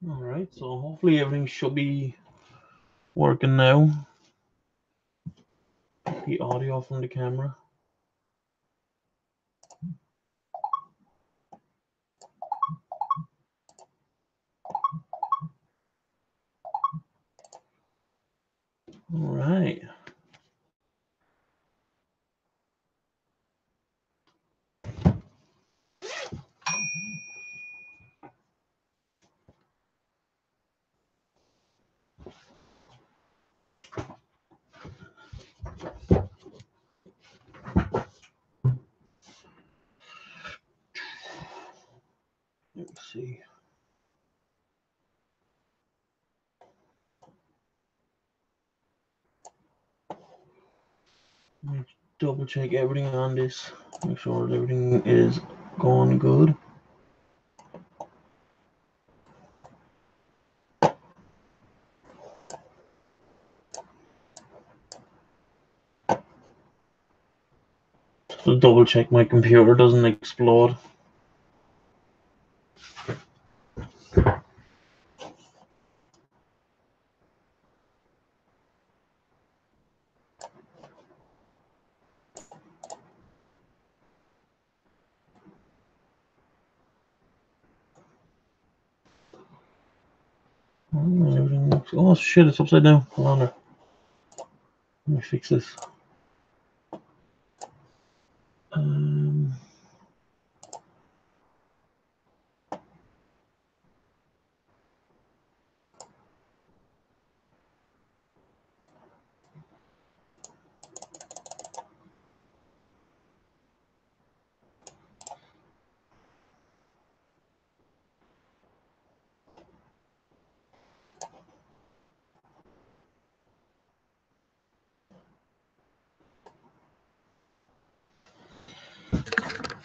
Alright, so hopefully everything should be working now. The audio from the camera. Alright. Let's see. Let me double check everything on this. Make sure that everything is going good. So double check my computer doesn't explode. Everything looks. Oh shit! It's upside down. Hold on there. Let me fix this.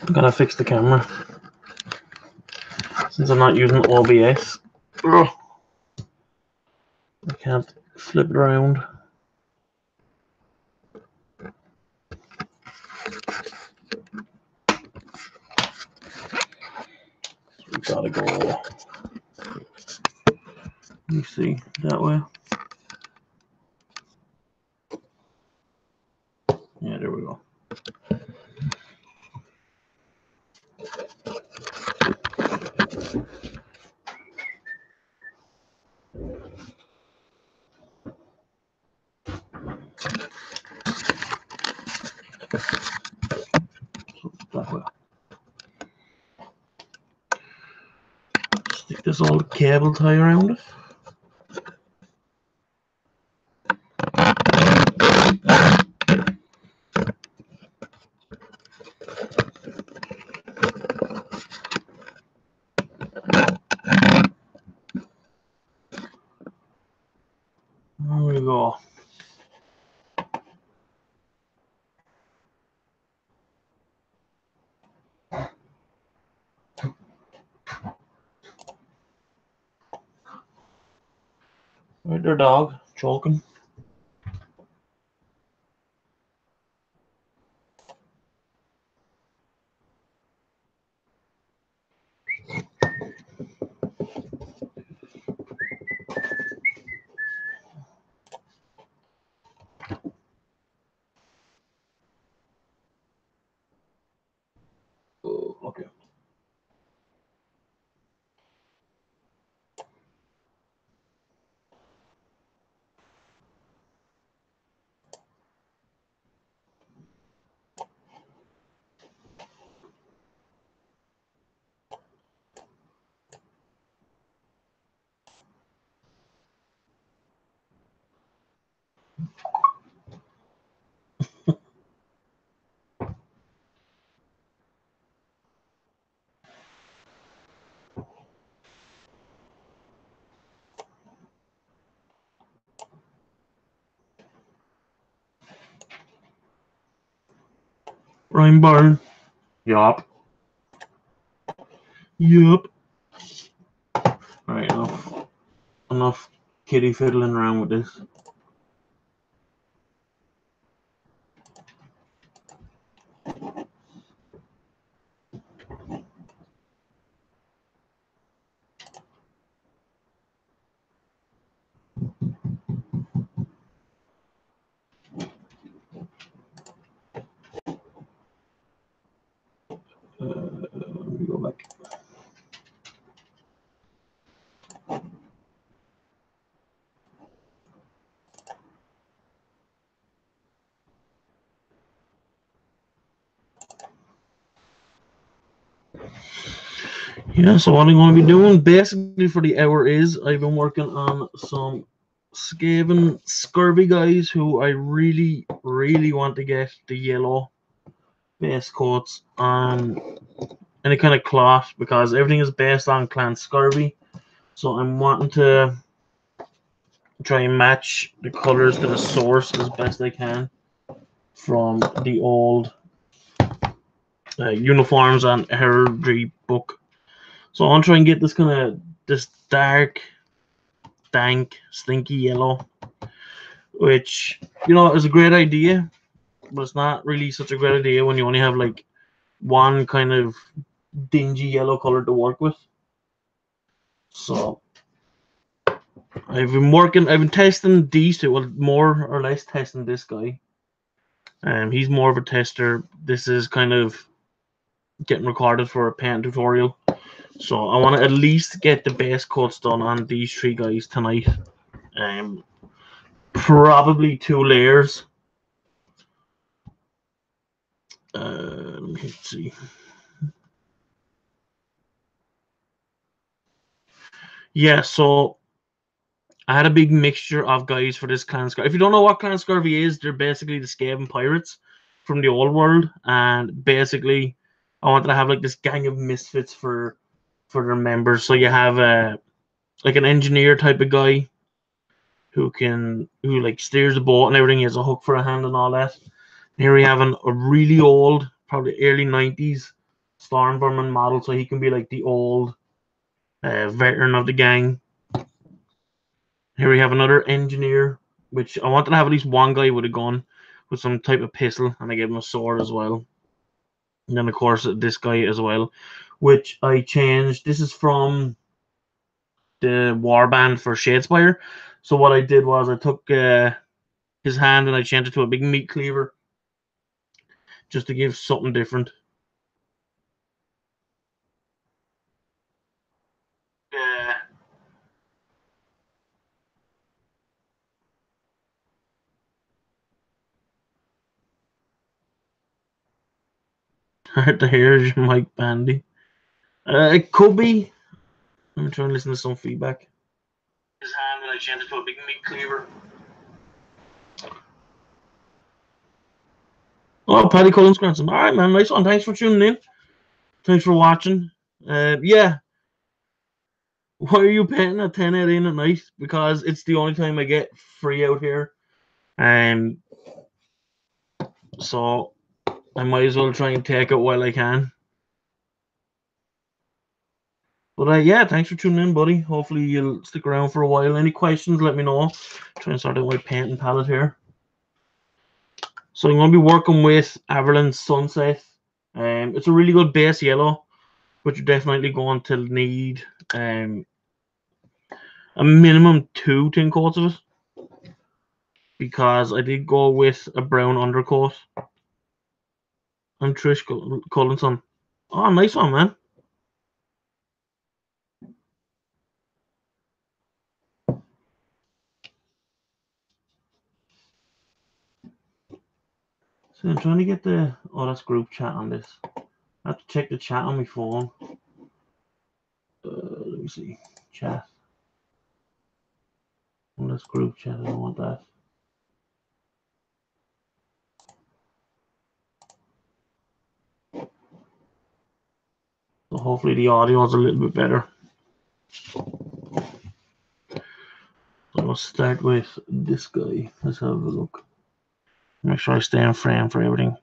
I'm gonna fix the camera since I'm not using OBS. Ugh. I can't flip it around. So we gotta go. Let me see that way. Yeah, there we go. So that way. Stick this old cable tie around it. There we go. Right there, dog, choking. Oh, okay. Ryan Byrne. Yup. Yup. Alright, enough kitty fiddling around with this. Let me go back. Yeah, so what I'm going to be doing basically for the hour is I've been working on some skaven scurvy guys who I really, really want to get the yellow base coats on any kind of cloth because everything is based on clan scurvy. So I'm wanting to try and match the colors to the source as best I can from the old uniforms and heraldry book. So I want to try and get this dark, dank, stinky yellow, which is a great idea, but it's not really such a great idea when you only have like one kind of dingy yellow color to work with. So I've been testing these two, well, more or less testing this guy. He's more of a tester. This is kind of getting recorded for a paint tutorial. So I want to at least get the base coats done on these three guys tonight. Probably 2 layers. Let me see. Yeah, so I had a big mixture of guys for this clan scurvy. If you don't know what clan scurvy is, they're basically the Skaven pirates from the old world, and basically I wanted to have like this gang of misfits for their members. So you have like an engineer type of guy who like steers the boat and everything. He has a hook for a hand and all that. Here we have a really old, probably early 90s Stormvermin model, so he can be like the old veteran of the gang. Here we have another engineer, which I wanted to have at least one guy with a gun with some type of pistol, and I gave him a sword as well. And then, of course, this guy as well, which I changed. This is from the warband for Shadespire. So what I did was I took his hand and I changed it to a big meat cleaver just to give something different. Hard to hear is Mike Bandy. It could be. Let me try and listen to some feedback. His hand and I changed it to a big meat cleaver. Oh, Paddy Cullen's grandson. All right, man. Nice one. Thanks for tuning in. Thanks for watching. Yeah. Why are you painting at 10 at night? Because it's the only time I get free out here. So I might as well try and take it while I can. But yeah, thanks for tuning in, buddy. Hopefully you'll stick around for a while. Any questions, let me know. Try and sort out my painting palette here. So I'm going to be working with Averland Sunset. It's a really good base yellow, but you're definitely going to need a minimum 2 tin coats of it, because I did go with a brown undercoat. I'm Trish Collinson. Oh, nice one, man. So I'm trying to get the... Oh, that's group chat on this. I have to check the chat on my phone. Let me see. Chat. Oh, that's group chat. I don't want that. So hopefully the audio is a little bit better. So I'll start with this guy. Let's have a look. Make sure I stay in frame for everything.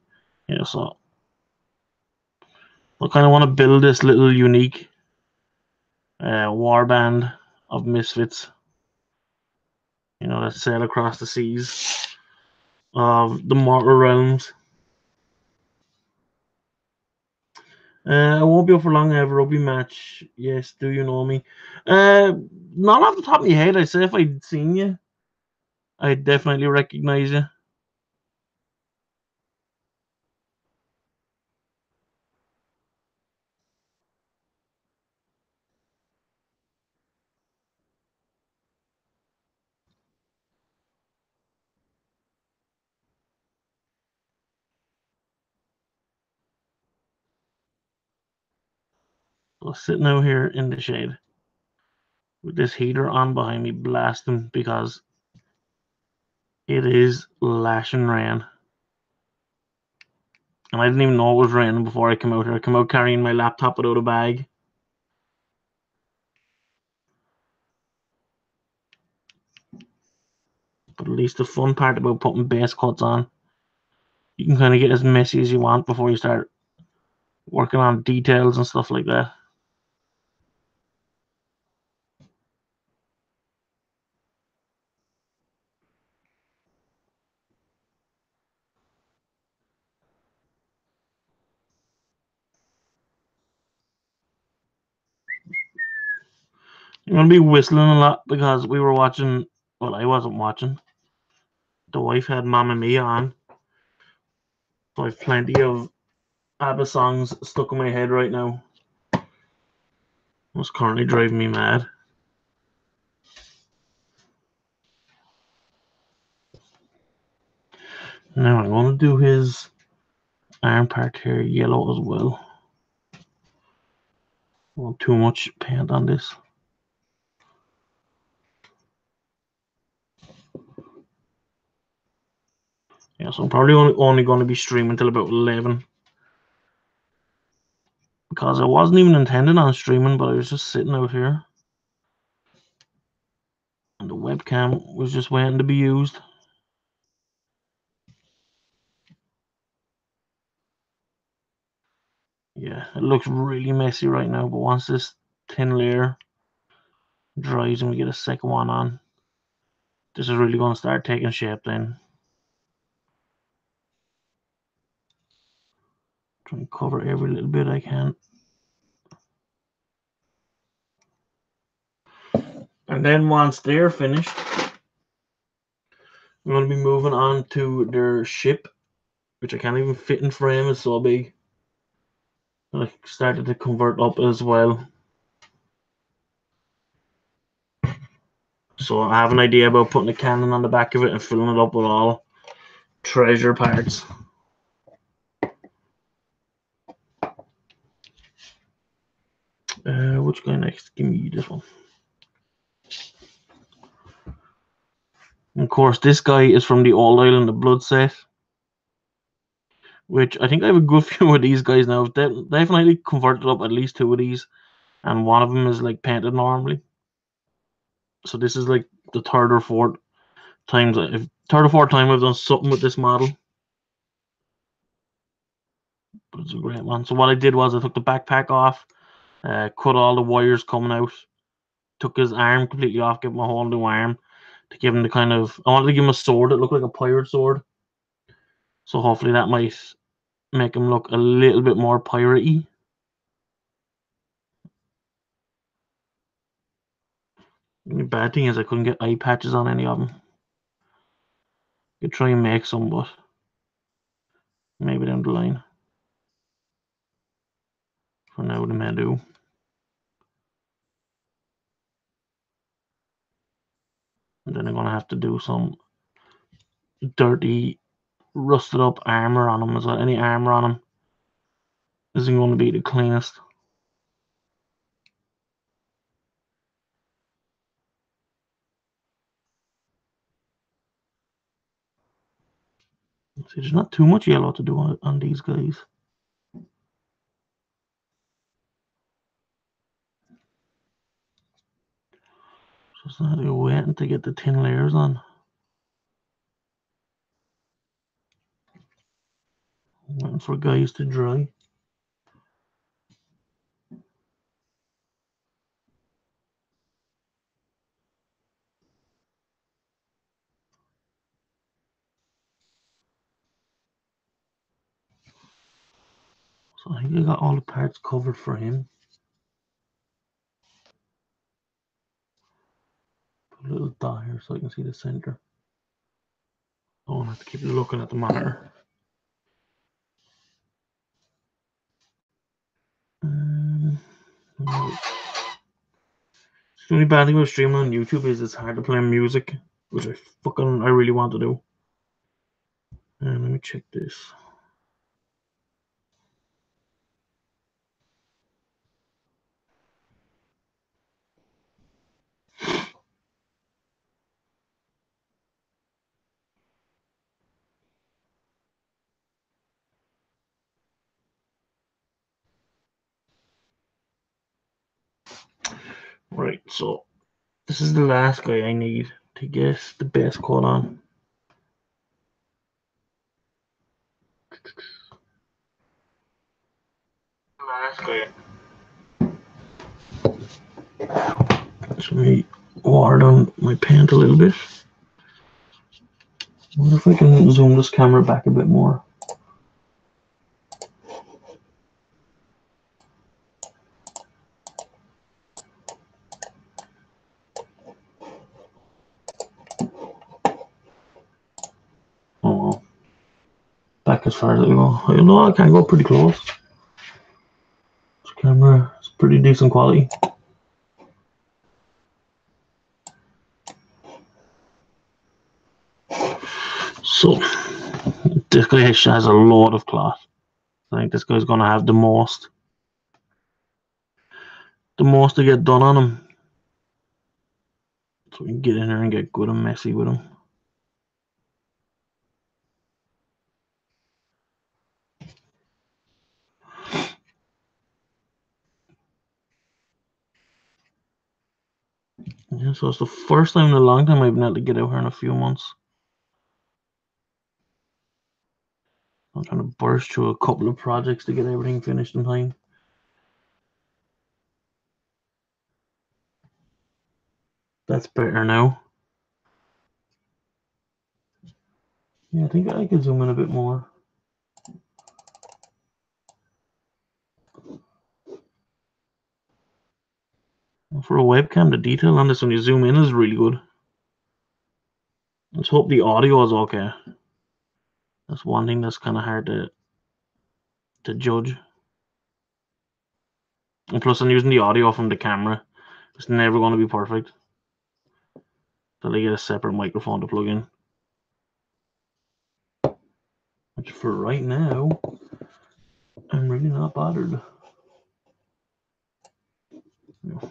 Yeah, so I kind of want to build this little unique warband of misfits, that sail across the seas of the mortal realms. I won't be up for long. I have a rugby match. Yes, do you know me? Not off the top of my head. I'd say if I'd seen you, I'd definitely recognize you. So sitting out here in the shade with this heater on behind me blasting because it is lashing rain. And I didn't even know it was raining before I came out here. I came out carrying my laptop without a bag. But at least the fun part about putting base coats on, you can kind of get as messy as you want before you start working on details and stuff like that. I'm going to be whistling a lot because we were watching, well, I wasn't watching. The wife had Mamma Mia on. So I have plenty of ABBA songs stuck in my head right now. It's currently driving me mad. Now I'm going to do his arm part here yellow as well. I don't want too much paint on this. Yeah, so I'm probably only going to be streaming until about 11. Because I wasn't even intending on streaming, but I was just sitting out here. And the webcam was just waiting to be used. Yeah, it looks really messy right now, but once this thin layer dries and we get a second one on, this is really going to start taking shape then. Try and cover every little bit I can. And then once they're finished, I'm going to be moving on to their ship, which I can't even fit in frame, it's so big. And I started to convert up as well. So I have an idea about putting a cannon on the back of it and filling it up with all treasure parts. Which guy next? Give me this one. And of course, this guy is from the Old Island of Blood set, which I think I have a good few of these guys now. I've definitely converted up at least 2 of these, and one of them is like painted normally. So this is like the third or fourth time I've done something with this model. But it's a great one. So what I did was I took the backpack off, cut all the wires coming out, took his arm completely off, gave him a whole new arm to give him the kind of, I wanted to give him a sword that looked like a pirate sword. So hopefully that might make him look a little bit more piratey. The bad thing is I couldn't get eye patches on any of them. Could try and make some, but maybe down the line. For now, they may do. And then I'm gonna have to do some dirty, rusted up armor on him as well. Any armor on him isn't going to be the cleanest. See, there's not too much yellow to do on these guys. Just not waiting to get the thin layers on. Waiting for guys to dry. So I think I got all the parts covered for him. Put a little dot here so I can see the center. Oh, I have to keep looking at the monitor. The only bad thing about streaming on YouTube is it's hard to play music, which I really want to do. Let me check this. Right, so this is the last guy I need to get the best cut on. Last guy. Let me water down my paint a little bit. I wonder if I can zoom this camera back a bit more. Oh well. Back as far as I go. You know, I can go pretty close. This camera is pretty decent quality. So this guy actually has a lot of cloth. I think this guy's gonna have the most to get done on him. So we can get in there and get good and messy with him. Yeah, so it's the first time in a long time I've been able to get out here in a few months. I'm trying to burst through a couple of projects to get everything finished in time. That's better now. Yeah, I think I could zoom in a bit more. For a webcam, the detail on this when you zoom in is really good. Let's hope the audio is okay. That's one thing that's kind of hard to judge. And plus, I'm using the audio from the camera. It's never going to be perfect. Until I get a separate microphone to plug in. Which for right now, I'm really not bothered. No.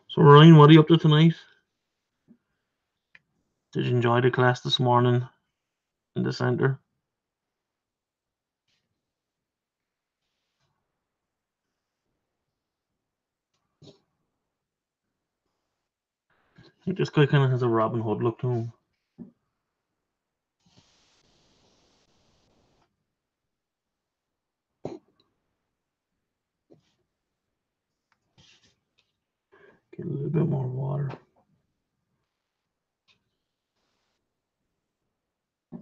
So Ryan, what are you up to tonight? Did you enjoy the class this morning in the center? I think this guy kind of has a Robin Hood look to him. Get a little bit more water. A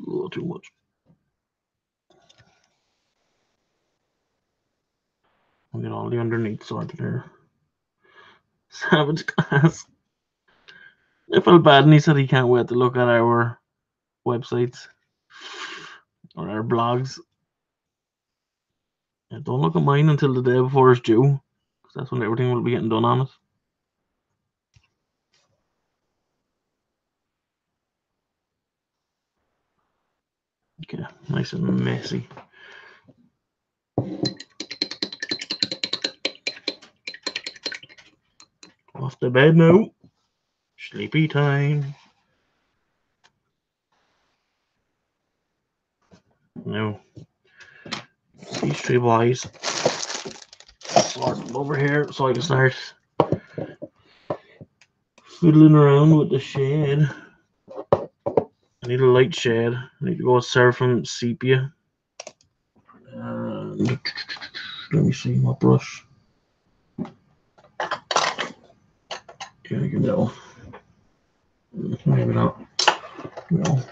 little too much. I'll get all the underneath sorted here. Savage class. I felt bad and he said he can't wait to look at our websites or our blogs. Yeah, don't look at mine until the day before it's due, because that's when everything will be getting done on it. Okay, nice and messy. Off to bed now. Sleepy time. Now, these three boys sort them over here so I can start fiddling around with the shade. I need a light shade. I need to go Seraphim Sepia. And let me see my brush. Can I get that one? Maybe not. No.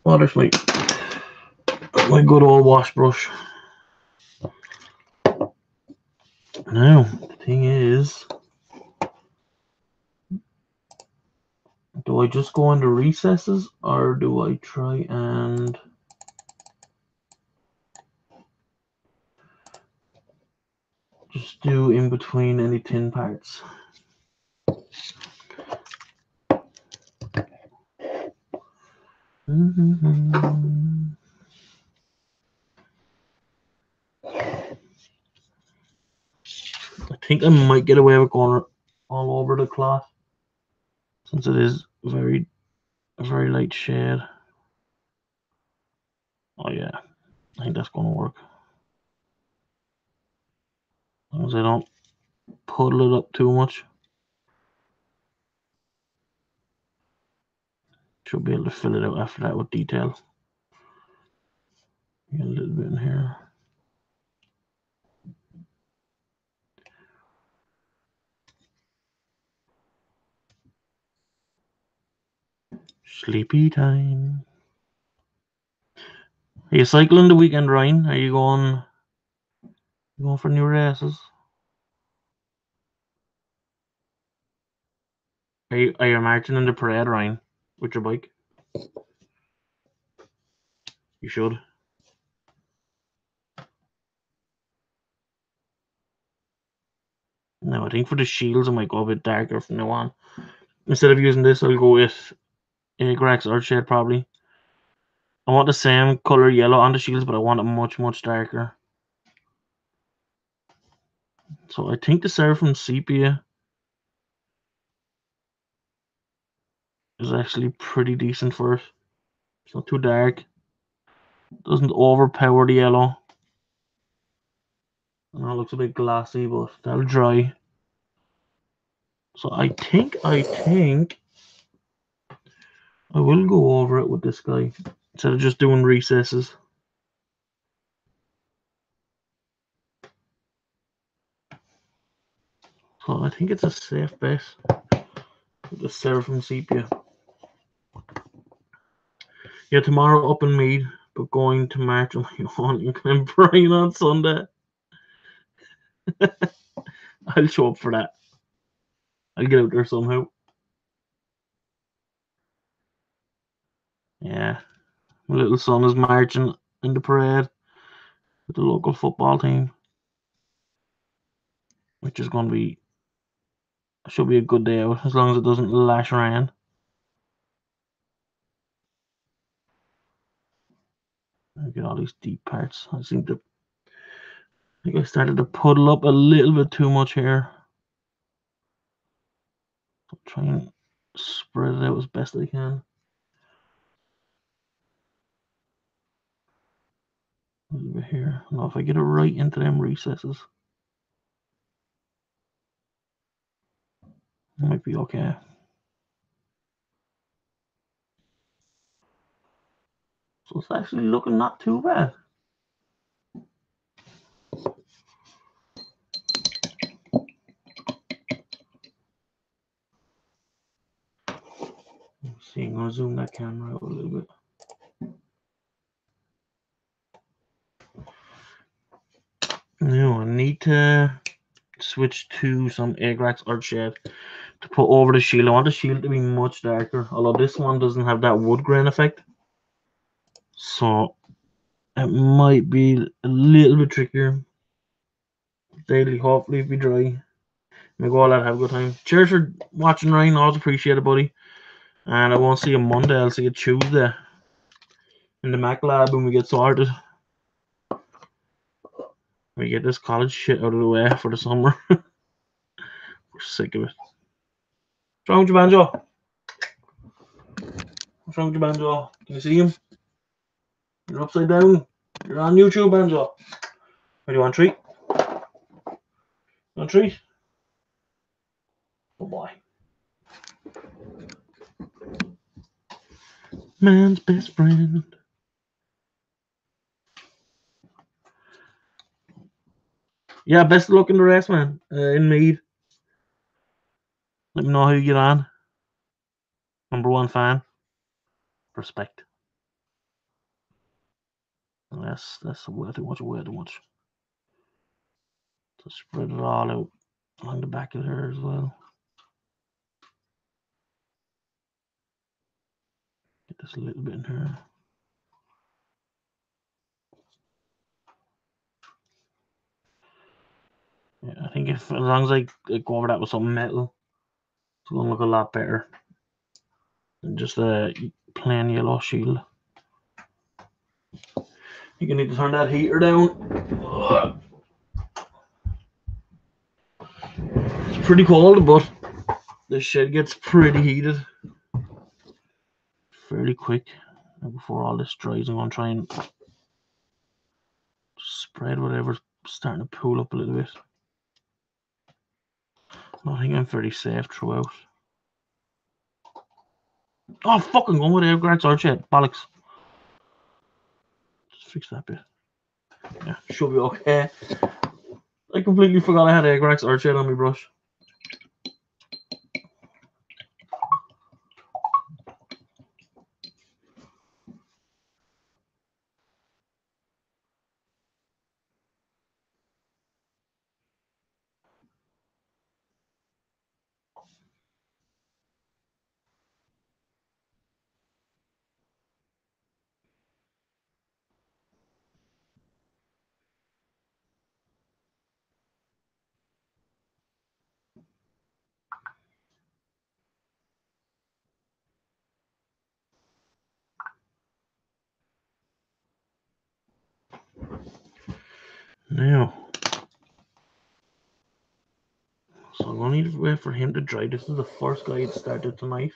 Oh, there's my good old wash brush. Now, the thing is, do I just go into recesses or do I try and just do in between any thin parts? think I might get away with going all over the cloth, since it is a very light shade. Oh yeah, I think that's gonna work. As long as I don't puddle it up too much. Should be able to fill it out after that with detail. Get a little bit in here. Sleepy time. Are you cycling the weekend, Ryan? Are you going for new races? Are you marching in the parade, Ryan, with your bike? You should. No, I think for the shields I might go a bit darker from now on. Instead of using this, I'll go with Agrax Earthshade probably. I want the same color yellow on the shields, but I want it much darker. So I think the Seraphim Sepia is actually pretty decent for it. It's not too dark. Doesn't overpower the yellow. I know it looks a bit glossy, but that'll dry. So I think I will go over it with this guy instead of just doing recesses. So I think it's a safe bet with the Seraphim Sepia. Yeah, tomorrow up in Mead, but going to March on my own and kind of Brian on Sunday. I'll show up for that. I'll get out there somehow. Yeah, my little son is marching in the parade with the local football team, which is going to be, should be a good day out as long as it doesn't lash rain. I get all these deep parts. I think I started to puddle up a little bit too much here. I'll try and spread it out as best I can. A little bit here. I don't know if I get it right into them recesses. It might be okay. So it's actually looking not too bad. Let's see, I'm going to zoom that camera out a little bit. Now I need to switch to some Agrax Earthshade to put over the shield. I want the shield to be much darker, although this one doesn't have that wood grain effect. So it might be a little bit trickier. Daily, hopefully it'll be dry. May go all out, have a good time. Cheers for watching, Ryan. Always appreciate it, buddy. And I won't see you Monday. I'll see you Tuesday in the Mac lab when we get started. We get this college shit out of the way for the summer. We're sick of it. What's wrong with your banjo? What's wrong with your banjo? Can you see him? You're upside down. You're on YouTube, banjo. What do you want, a treat? You want a treat? Oh boy. Man's best friend. Yeah, best of luck in the race, man. In Mead. Let me know how you get on. #1 fan. Respect. That's way too much. So spread it all out along the back of her as well. Get this a little bit in here. Yeah, I think as long as I go over that with some metal, it's gonna look a lot better than just a plain yellow shield. You're gonna need to turn that heater down. pretty cold, but the shed gets pretty heated fairly quick. Before all this dries, I'm going to try and spread whatever's starting to pool up a little bit. I think I'm fairly safe throughout. Oh, fucking going with Airgrax or shit. Bollocks. Just fix that bit. Yeah, should be okay. I completely forgot I had Airgrax or shit on my brush. Now, so I'm going to need to wait for him to dry. This is the first guy that started tonight.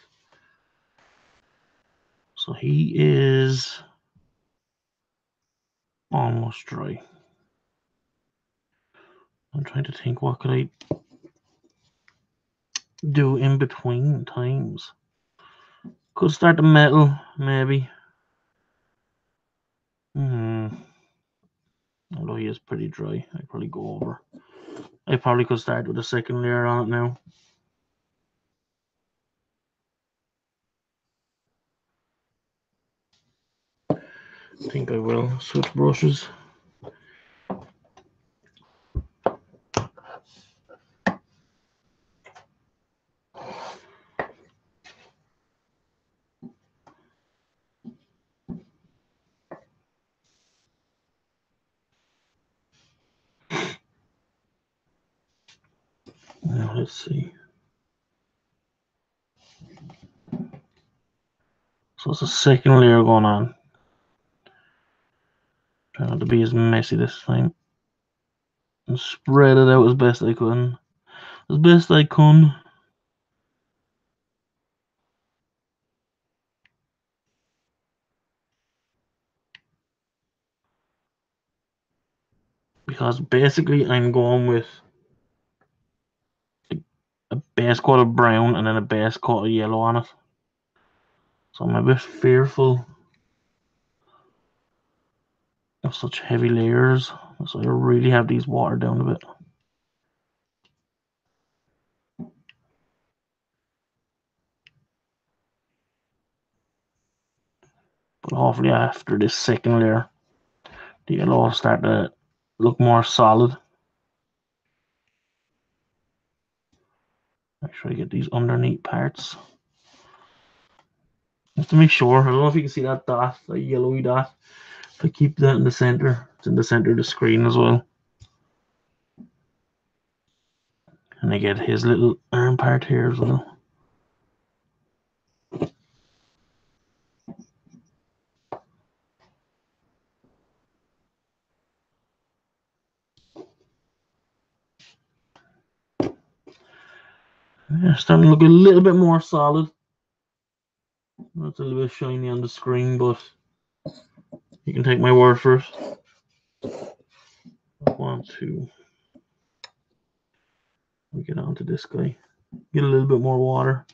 So he is almost dry. I'm trying to think, what could I do in between times? Could start the metal, maybe. Although he is pretty dry, I'd probably go over. I probably could start with a second layer on it now. I think I will switch brushes. Now let's see. So it's a second layer going on. Trying not to be as messy this time. And spread it out as best I can. As best I can. Because basically I'm going with a base coat of brown and then a base coat of yellow on it. So I'm a bit fearful of such heavy layers. So I really have these watered down a bit. But hopefully after this second layer, the yellow will start to look more solid. Make sure I get these underneath parts. Just to make sure, I don't know if you can see that dot, that yellowy dot. If I keep that in the center, it's in the center of the screen as well. And I get his little arm part here as well. Yeah, starting to look a little bit more solid. That's a little bit shiny on the screen, but you can take my word for it. I want to get onto this guy. Get a little bit more water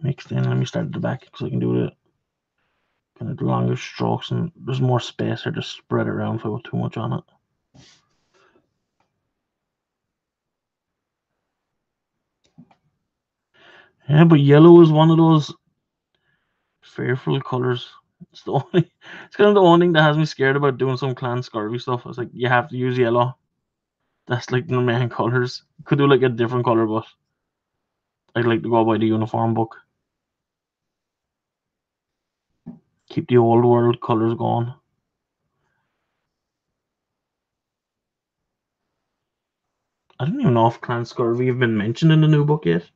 mixed in. Let me start at the back because I can do it kind of the longer strokes, and there's more space here to spread it around if I put too much on it. Yeah, but yellow is one of those fearful colors. It's kind of the only thing that has me scared about doing some clan scurvy stuff. It's like you have to use yellow. That's like the main colors. Could do like a different color, but I'd like to go by the uniform book. Keep the old world colors going. I don't even know if clan scurvy have been mentioned in the new book yet.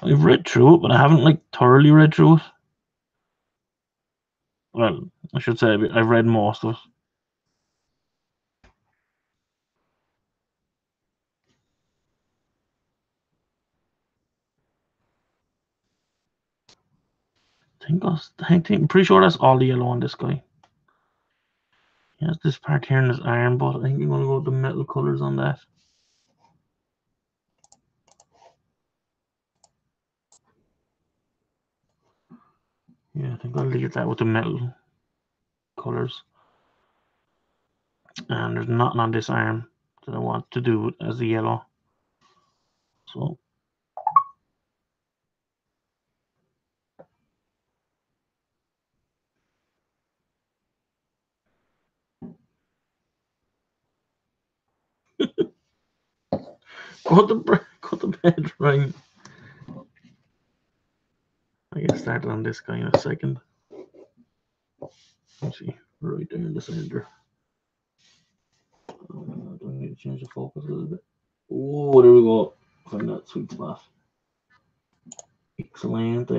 I've read through it, but I haven't like thoroughly read through it. Well, I should say I've read most of it. I'm pretty sure that's all the yellow on this guy. He has this part here in his arm, but I think I'm gonna go with the metal colors on that. Yeah, I think I'll leave that with the metal colors. And there's nothing on this arm that I want to do as the yellow. So cut the bed right. I get started on this guy in a second. Let's see, right there in the center. Do I need to change the focus a little bit? Oh, there we go. Find that sweet spot. Excellent.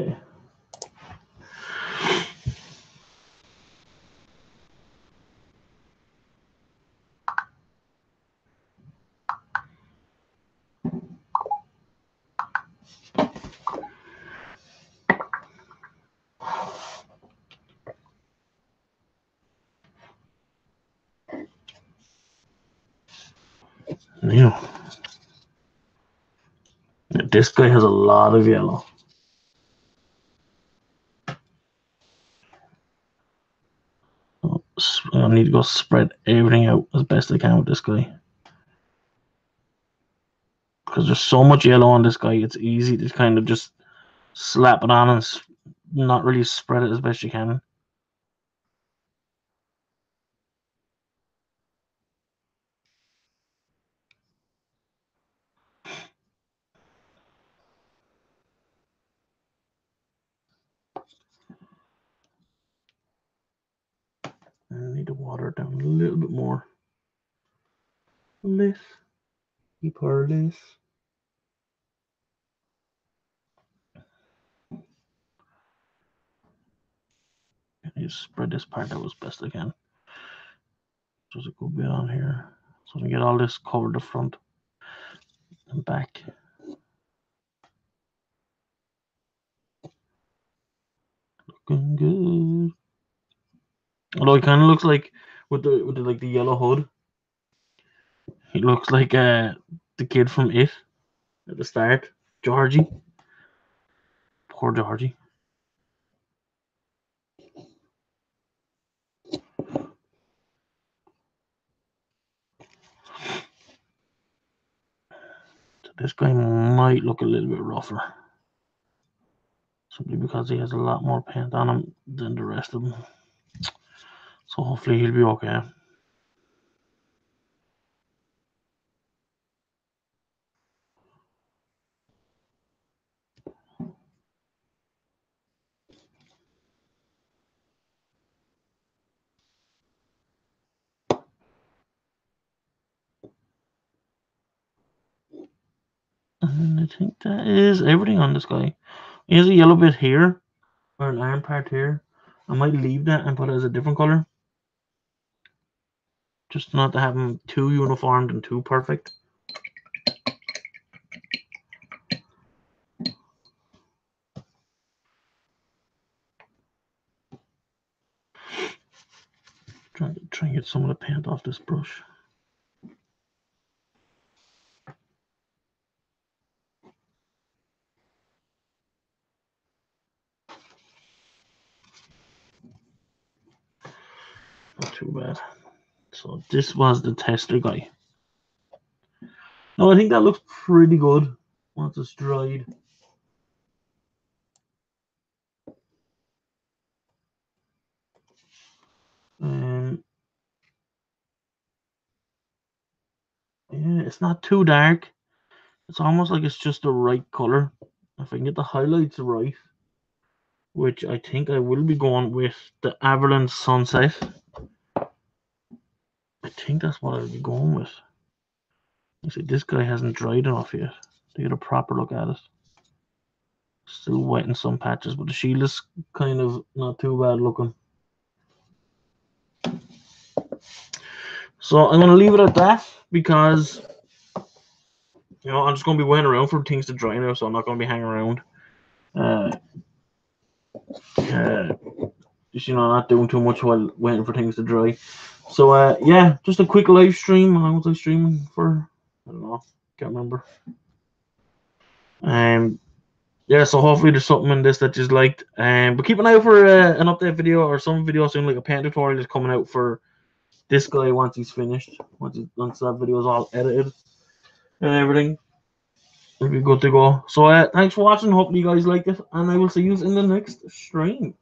Now, this guy has a lot of yellow. I need to go spread everything out as best I can with this guy. Because there's so much yellow on this guy, it's easy to kind of just slap it on and not really spread it as best you can. I need to water it down a little bit more. This. Keep her this. I need to spread this part out as best I can. There's a good bit on here. So I get all this covered the front and back. Looking good. Although it kind of looks like with the yellow hood, he looks like the kid from It at the start, Georgie. Poor Georgie. So this guy might look a little bit rougher, simply because he has a lot more paint on him than the rest of them. So hopefully he'll be okay. And I think that is everything on this guy. He has a yellow bit here, or an iron part here. I might leave that and put it as a different color, just not to have them too uniformed and too perfect. Try and get some of the paint off this brush. Not too bad. So this was the tester guy. Now I think that looks pretty good once it's dried. Yeah, it's not too dark. It's almost like it's just the right color. If I can get the highlights right, which I think I will be going with the Averland Sunset. I think that's what I'll be going with. You see, this guy hasn't dried enough yet to get a proper look at it. Still wet in some patches, but the shield is kind of not too bad looking. So I'm going to leave it at that because, I'm just going to be waiting around for things to dry now, so I'm not going to be hanging around. Just, you know, not doing too much while waiting for things to dry. So yeah, just a quick live stream. How was I streaming for? I don't know, can't remember. Yeah, so hopefully there's something in this that you liked. But keep an eye out for an update video or some video soon, like a paint tutorial is coming out for this guy once he's finished. Once that video is all edited and everything, it'll be good to go. So thanks for watching. Hopefully you guys liked it, and I will see you in the next stream.